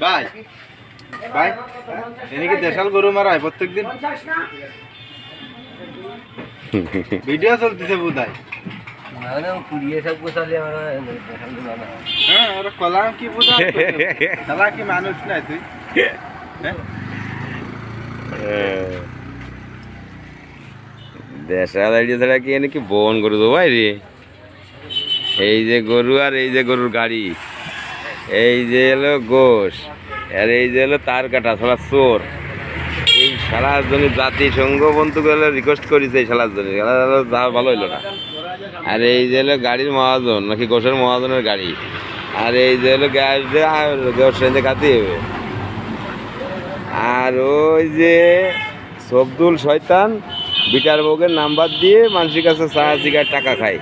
ভাই ভাই এনে কি দেশাল গরু মারায় প্রত্যেকদিন ভিডিও চলতেছে বোধহয় হ্যাঁ ওরা কলাম কি বোঝা তারা কি মানুষ নাই তুই দেশাল আইডিয়া ছাড়া কি এনে কি বন গরু দেবো ভাই রে এই যে গরু আর এই যে গরুর গাড়ি এই যে এলো গোশ আর এই যে এলো তার কাটা সারা চোর এই সারার জন্য জাতিসংঘ বন্ধুগুলো রিকোয়েস্ট করেছে এই সারার জন্য ভালো হইলো না আর এই যে এলো গাড়ির মহাজন নাকি গোশের মহাজনের গাড়ি আর এই যে হলো গ্যাস দিয়ে গোশ রেঞ্জে খাতে হবে আর ওই যে সবদুল শয়তান বিটার বউকের নাম্বার দিয়ে মানুষের কাছে চা সিগারেট টাকা খায়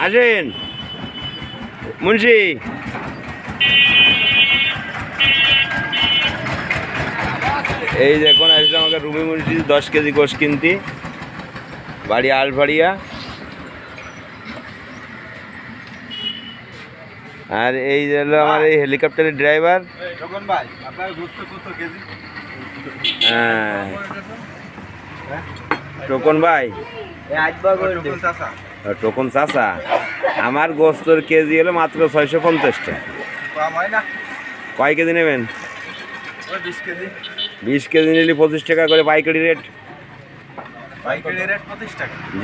আসেন মুন্সি এই দেখুন আসলে আমাকে রুমি মুন্সি 10 কেজি গোশ কিনতি বাড়ি আলফাড়িয়া আর এই হলো আমার এই হেলিকপ্টারের ড্রাইভার হ্যাঁ টোকন ভাই টোকন চাচা আমার গোস্তর কেজি হলো মাত্র 650 টাকা কয় কেজি নেবেন 20 কেজি নিলে 25 টাকা করে পাইকারি রেট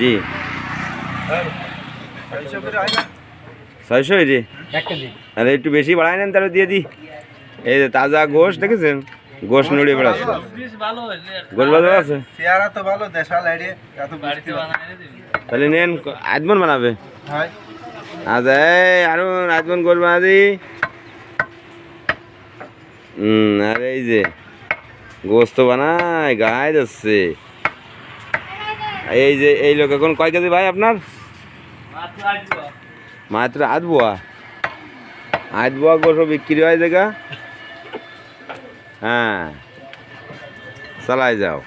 জি 600 জি আরে একটু বেশি বাড়ায় নেন তাহলে দিয়ে দিই এই যে তাজা গোশ দেখেছেন গোশ নড়িয়ে বেড়াচ্ছে গোশ ভালো আছে তাহলে নেন আজমন বানাবে আচ্ছা এই আরুন আজমন গোশ বানাবি আর এই যে গোস্ত বানায় গায়ে যাচ্ছে এই যে এই লোক এখন কয় কেজি ভাই আপনার মাত্র আধ বোয়া গোশ বিক্রি হয় দেখা হ্যাঁ চালাই যাও